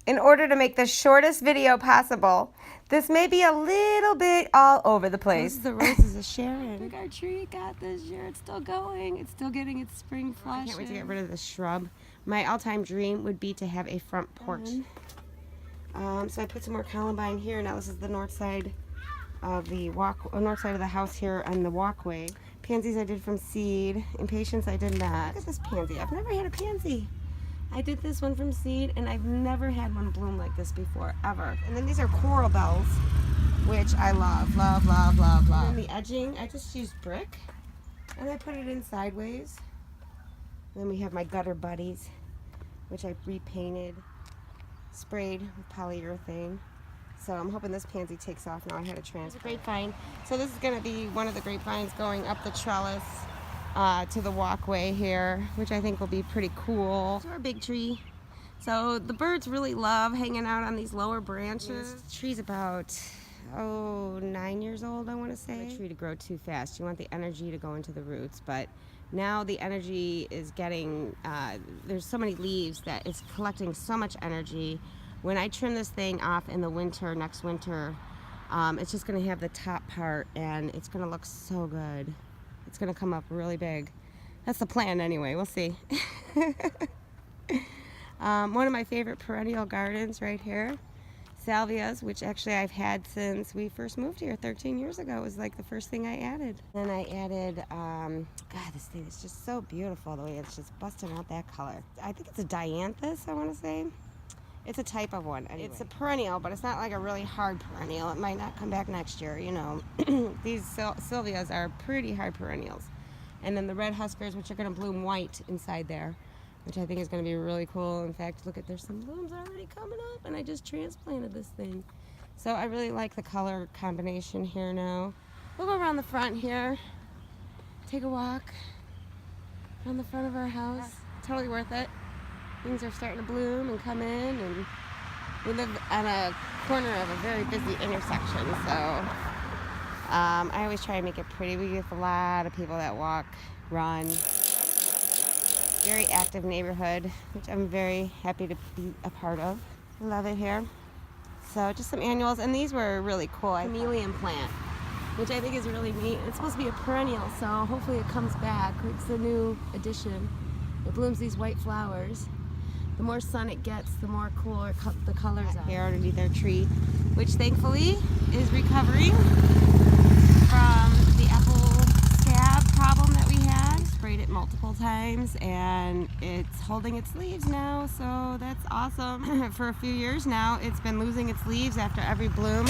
In order to make the shortest video possible, this may be a little bit all over the place. This is the roses of Sharon. Look, our tree got this year. It's still going. It's still getting its spring flush. I can't wait to get rid of the shrub. My all-time dream would be to have a front porch. So I put some more columbine here. Now this is the north side of the north side of the house here on the walkway. Pansies I did from seed. Impatiens I did not. Look at this pansy. I've never had a pansy. I did this one from seed, and I've never had one bloom like this before, ever. And then these are coral bells, which I love, love, love, love, love. And the edging, I just used brick, and I put it in sideways. And then we have my gutter buddies, which I repainted, sprayed with polyurethane. So I'm hoping this pansy takes off now. I had a transplant. Grapevine. So this is going to be one of the grapevines going up the trellis to the walkway here, which I think will be pretty cool. It's our big tree. So the birds really love hanging out on these lower branches. This tree's about 9 years old, I want to say. The tree to grow too fast. You want the energy to go into the roots, but now the energy is getting, there's so many leaves that it's collecting so much energy. When I trim this thing off in the winter, next winter, it's just going to have the top part, and it's going to look so good. It's going to come up really big. That's the plan anyway. We'll see. One of my favorite perennial gardens right here. Salvias, which actually I've had since we first moved here 13 years ago. It was like the first thing I added. Then I added, God, this thing is just so beautiful the way it's just busting out that color. I think it's a dianthus, I want to say. It's a type of one. Anyway. It's a perennial, but it's not like a really hard perennial. It might not come back next year, you know. These Sylvias are pretty hard perennials. And then the red huskers, which are going to bloom white inside there, which I think is going to be really cool. In fact, look at, there's some blooms already coming up, and I just transplanted this thing. So I really like the color combination here now. We'll go around the front here, take a walk around the front of our house. Totally worth it. Things are starting to bloom and come in, and we live on a corner of a very busy intersection, so I always try to make it pretty. We get a lot of people that walk, run. Very active neighborhood, which I'm very happy to be a part of. I love it here. So just some annuals, and these were really cool. Chameleon plant, which I think is really neat. It's supposed to be a perennial, so hopefully it comes back. It's a new addition. It blooms these white flowers. The more sun it gets, the more cooler the colors are. Here underneath their tree, which thankfully is recovering from the apple scab problem that we had. Sprayed it multiple times, and it's holding its leaves now, so that's awesome. For a few years now, it's been losing its leaves after every bloom.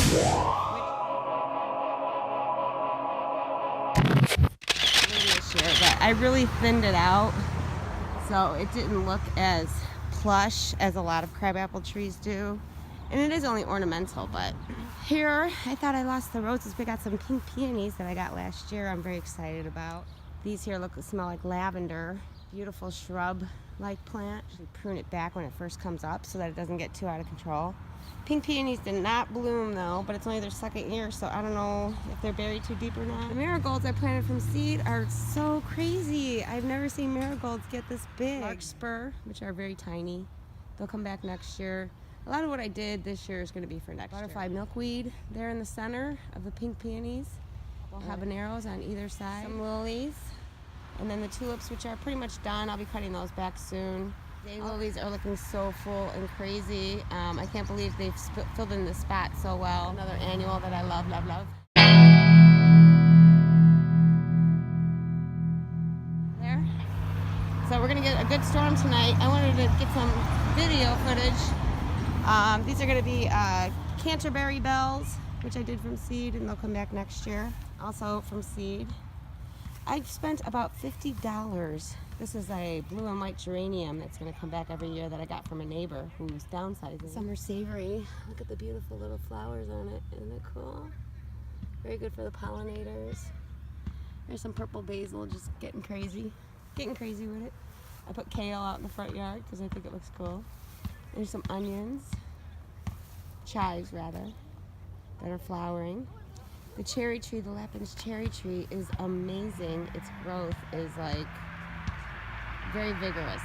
But I really thinned it out, so it didn't look as plush as a lot of crabapple trees do, and it is only ornamental. But here I thought I lost the roses. We got some pink peonies that I got last year. I'm very excited about these. Here smell like lavender. Beautiful shrub like plant. Actually prune it back when it first comes up so that it doesn't get too out of control. Pink peonies did not bloom though, but it's only their second year, so I don't know if they're buried too deep or not. The marigolds I planted from seed are so crazy. I've never seen marigolds get this big. Larkspur, which are very tiny. They'll come back next year. A lot of what I did this year is going to be for next year. Butterfly milkweed there in the center of the pink peonies. Habaneros on either side. Some lilies. And then the tulips, which are pretty much done. I'll be cutting those back soon. Daylilies are looking so full and crazy. I can't believe they've filled in the spot so well. Another annual that I love, love, love. There. So we're gonna get a good storm tonight. I wanted to get some video footage. These are gonna be Canterbury bells, which I did from seed, and they'll come back next year. Also from seed. I've spent about $50. This is a blue and white geranium that's going to come back every year that I got from a neighbor who's downsizing. Summer savory. Look at the beautiful little flowers on it. Isn't it cool? Very good for the pollinators. There's some purple basil just getting crazy. Getting crazy with it. I put kale out in the front yard because I think it looks cool. There's some onions. Chives, rather, that are flowering. The cherry tree, the Lapin's cherry tree, is amazing. Its growth is like... 'very vigorous.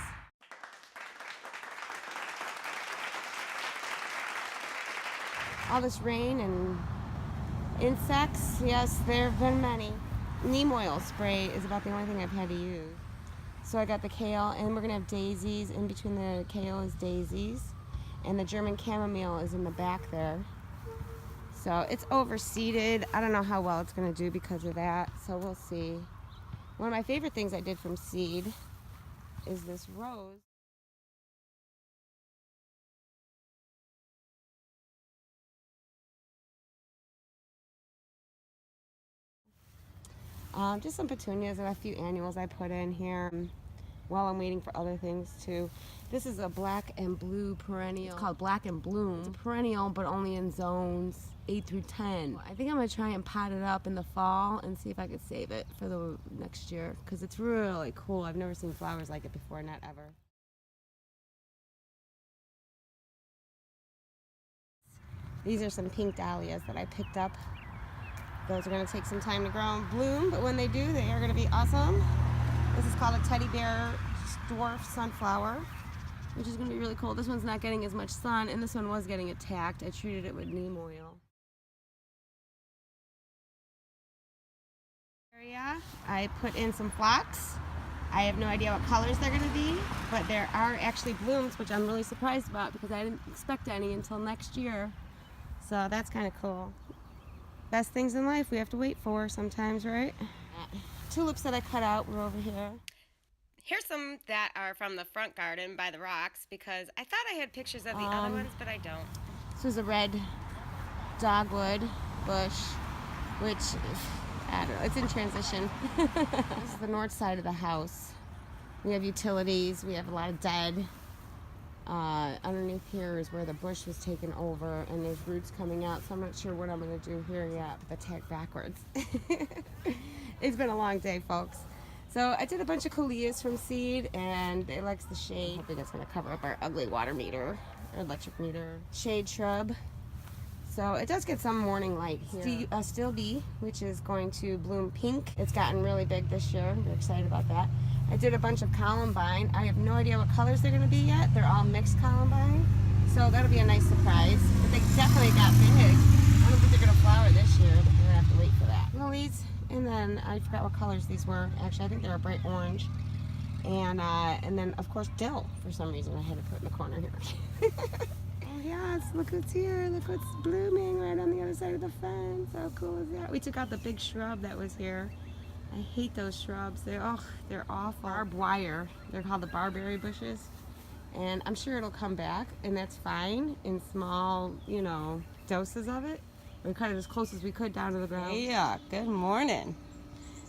all this rain and insects. Yes, there have been many. Neem oil spray is about the only thing I've had to use. So I got the kale, and we're gonna have daisies. In between the kale is daisies, and the German chamomile is in the back there. So it's overseeded. I don't know how well it's gonna do because of that, so we'll see. One of my favorite things I did from seed is this rose. Just some petunias and a few annuals I put in here while I'm waiting for other things too. This is a black and blue perennial. It's called Black and Bloom. It's a perennial, but only in zones 8 through 10. I think I'm gonna try and pot it up in the fall and see if I could save it for the next year, because it's really cool. I've never seen flowers like it before, not ever. These are some pink dahlias that I picked up. Those are going to take some time to grow and bloom, but when they do, they are going to be awesome. This is called a teddy bear dwarf sunflower, which is going to be really cool. This one's not getting as much sun, and this one was getting attacked. I treated it with neem oil. I put in some phlox. I have no idea what colors they're going to be, but there are actually blooms, which I'm really surprised about because I didn't expect any until next year. So that's kind of cool. Best things in life we have to wait for sometimes, right? Tulips that I cut out were over here. Here's some that are from the front garden by the rocks, because I thought I had pictures of the other ones, but I don't. This is a red dogwood bush, which, I don't know, it's in transition. This is the north side of the house. We have utilities, we have a lot of dead. Underneath here is where the bush was taken over, and there's roots coming out, so I'm not sure what I'm going to do here yet. The tag backwards. It's been a long day, folks. So I did a bunch of coleus from seed, and it likes the shade. I'm hoping it's going to cover up our ugly water meter, or electric meter. Shade shrub. So it does get some morning light here. Still bee, which is going to bloom pink. It's gotten really big this year. We're excited about that. I did a bunch of columbine. I have no idea what colors they're going to be yet. They're all mixed columbine. So that'll be a nice surprise. But they definitely got big. I don't think they're going to flower this year, but we're going to have to wait for that. Lilies, and then I forgot what colors these were. Actually, I think they were bright orange. And then, of course, dill. For some reason, I had to put in the corner here. Oh, yes, look what's here. Look what's blooming right on the other side of the fence. How cool is that? We took out the big shrub that was here. I hate those shrubs. They're awful. Barbed wire. They're called the barberry bushes. And I'm sure it'll come back, and that's fine in small, doses of it. We cut it as close as we could down to the ground. Yeah, good morning.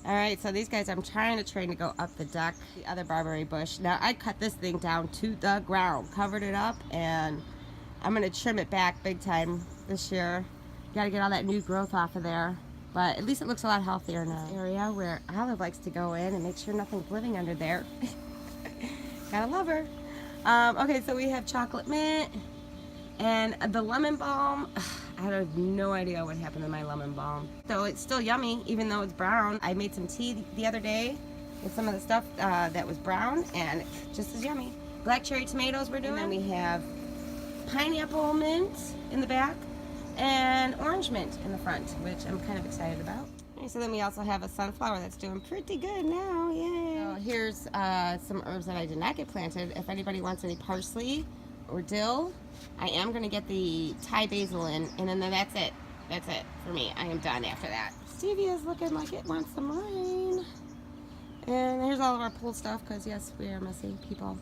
All right, so these guys I'm trying to train to go up the deck. The other barberry bush. Now, I cut this thing down to the ground, covered it up, and I'm going to trim it back big time this year. Got to get all that new growth off of there. But at least it looks a lot healthier now. Area where Olive likes to go in and make sure nothing's living under there. Gotta love her. Okay, so we have chocolate mint and the lemon balm. I have no idea what happened to my lemon balm. So it's still yummy, even though it's brown. I made some tea the other day with some of the stuff that was brown, and it's just as yummy. Black cherry tomatoes we're doing. And then we have pineapple mint in the back, and orange mint in the front, which I'm kind of excited about. Okay, so then we also have a sunflower that's doing pretty good now, yay! So here's some herbs that I did not get planted. If anybody wants any parsley or dill, I am going to get the Thai basil in, and then that's it. That's it for me. I am done after that. Stevia's looking like it wants some rain. And here's all of our pool stuff, because yes, we are messy people.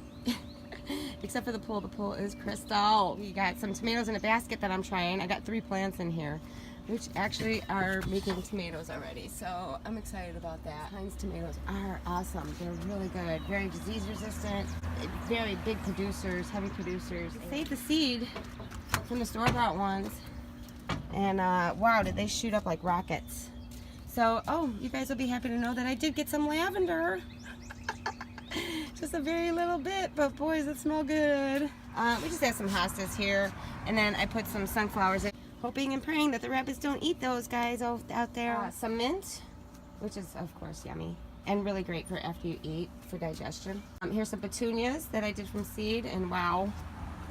Except for the pool is crystal. We got some tomatoes in a basket that I'm trying. I got 3 plants in here, which actually are making tomatoes already. So I'm excited about that. Heinz tomatoes are awesome. They're really good. Very disease resistant. Very big producers, heavy producers. I saved the seed from the store-bought ones. And wow, did they shoot up like rockets. So, you guys will be happy to know that I did get some lavender. Just a very little bit, but boys, it smells good. We just have some hostas here, and then I put some sunflowers in, hoping and praying that the rabbits don't eat those guys out there. Some mint, which is of course yummy and really great for after you eat for digestion. Here's some petunias that I did from seed, and wow,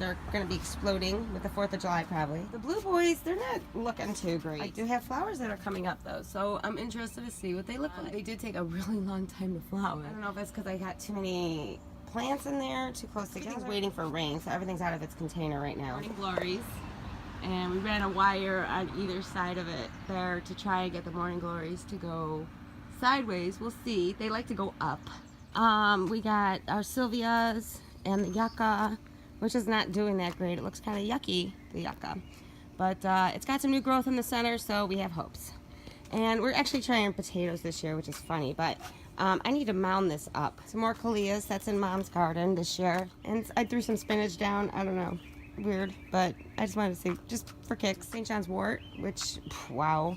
They're going to be exploding with the 4th of July probably. The blue boys, they're not looking too great. I do have flowers that are coming up though, so I'm interested to see what they look like. They did take a really long time to flower. I don't know if it's because I got too many plants in there, too close together. Everything's waiting for rain, so everything's out of its container right now. Morning glories. And we ran a wire on either side of it there to try and get the morning glories to go sideways. We'll see. They like to go up. We got our Sylvias and the yucca, which is not doing that great. It looks kind of yucky, the yucca. But it's got some new growth in the center, so we have hopes. And we're actually trying potatoes this year, which is funny, but I need to mound this up. Some more callias, that's in Mom's garden this year. And I threw some spinach down, I don't know, weird, but I just wanted to see, just for kicks. St. John's wort, which, wow,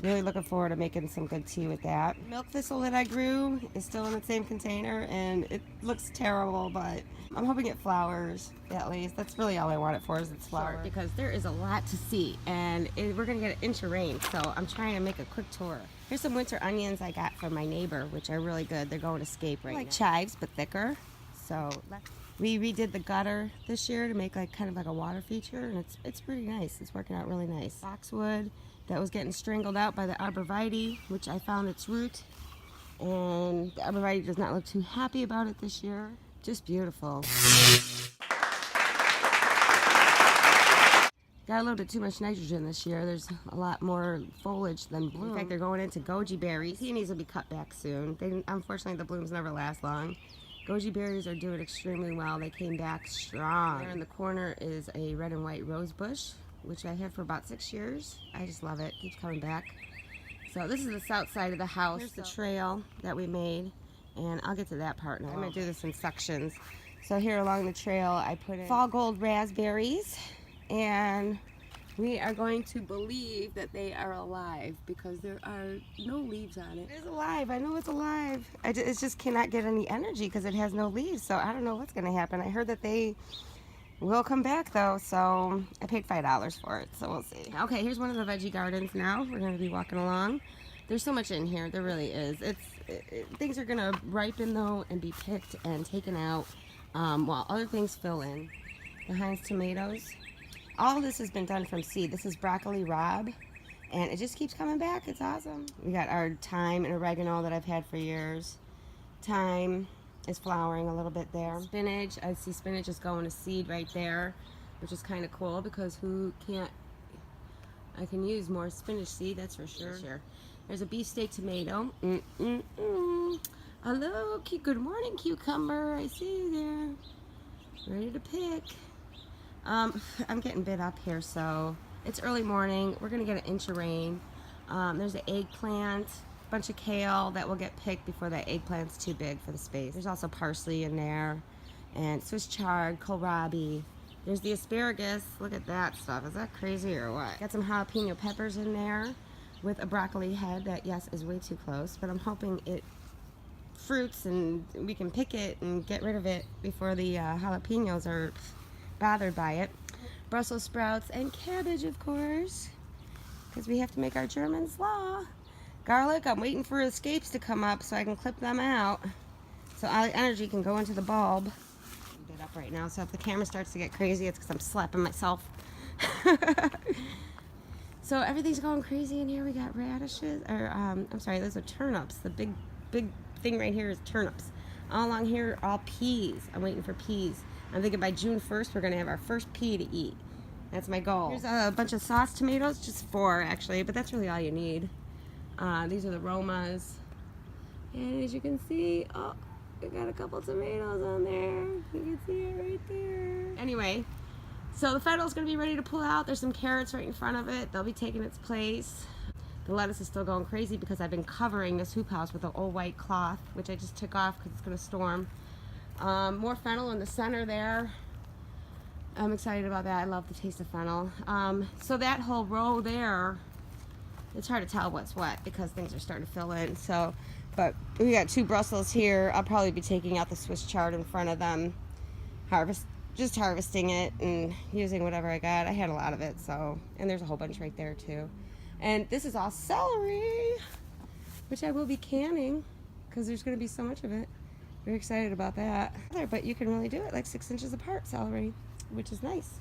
really looking forward to making some good tea with that. Milk thistle that I grew is still in the same container, and it looks terrible, but I'm hoping it flowers at least. That's really all I want it for, is its flower. Because there is a lot to see, and we're gonna get an inch of rain, so I'm trying to make a quick tour. Here's some winter onions I got from my neighbor, which are really good. They're going to scape right now. Like chives, but thicker. So we redid the gutter this year to make like kind of like a water feature, and it's pretty nice. It's working out really nice. Boxwood that was getting strangled out by the arborvitae, which I found its root, and the arborvitae does not look too happy about it this year. Just beautiful. Got a little bit too much nitrogen this year. There's a lot more foliage than bloom. In fact, they're going into goji berries. Peonies will be cut back soon. Unfortunately, the blooms never last long. Goji berries are doing extremely well. They came back strong. There in the corner is a red and white rose bush, which I had for about 6 years. I just love it. Keeps coming back. So this is the south side of the house. Here's the trail that we made, and I'll get to that part now. I'm gonna do this in sections. So here along the trail, I put in fall gold raspberries, and we are going to believe that they are alive because there are no leaves on it. It is alive. I know it's alive. It just cannot get any energy because it has no leaves. So I don't know what's going to happen. I heard that they will come back though. So I paid $5 for it. So we'll see. Okay, here's one of the veggie gardens now. We're going to be walking along. There's so much in here. There really is. Things are going to ripen though and be picked and taken out while other things fill in. The Heinz tomatoes. All of this has been done from seed. This is broccoli rabe, and it just keeps coming back. It's awesome. We got our thyme and oregano that I've had for years. Thyme is flowering a little bit there. Spinach, I see spinach is going to seed right there, which is kind of cool because I can use more spinach seed, that's for sure. There's a beefsteak tomato. Hello, good morning, cucumber. I see you there. Ready to pick. I'm getting bit up here, so it's early morning. We're gonna get an inch of rain. There's an eggplant, a bunch of kale that will get picked before that eggplant's too big for the space. There's also parsley in there, and Swiss chard, kohlrabi. There's the asparagus. Look at that stuff. Is that crazy or what? Got some jalapeno peppers in there with a broccoli head that, yes, is way too close, but I'm hoping it fruits and we can pick it and get rid of it before the jalapenos are bothered by it. Brussels sprouts and cabbage, of course, because we have to make our German slaw. Garlic, I'm waiting for escapes to come up so I can clip them out so all the energy can go into the bulb. I'm bit up right now, so if the camera starts to get crazy, it's because I'm slapping myself. So everything's going crazy in here. We got radishes, or I'm sorry, those are turnips. The big thing right here is turnips. All along here are all peas. I'm waiting for peas. I'm thinking by June 1st, we're going to have our first pea to eat. That's my goal. Here's a bunch of sauce tomatoes, just 4 actually, but that's really all you need. These are the Romas. And as you can see, oh, we got a couple tomatoes on there. You can see it right there. Anyway, so the fennel's going to be ready to pull out. There's some carrots right in front of it. They'll be taking its place. The lettuce is still going crazy because I've been covering this hoop house with an old white cloth, which I just took off because it's going to storm. More fennel in the center there. I'm excited about that. I love the taste of fennel. So that whole row there, it's hard to tell what's what because things are starting to fill in. So, but we got 2 Brussels here. I'll probably be taking out the Swiss chard in front of them, just harvesting it and using whatever I got. I had a lot of it, so, and there's a whole bunch right there too. And this is all celery, which I will be canning because there's going to be so much of it. Very excited about that. But you can really do it like 6 inches apart, celery. which is nice.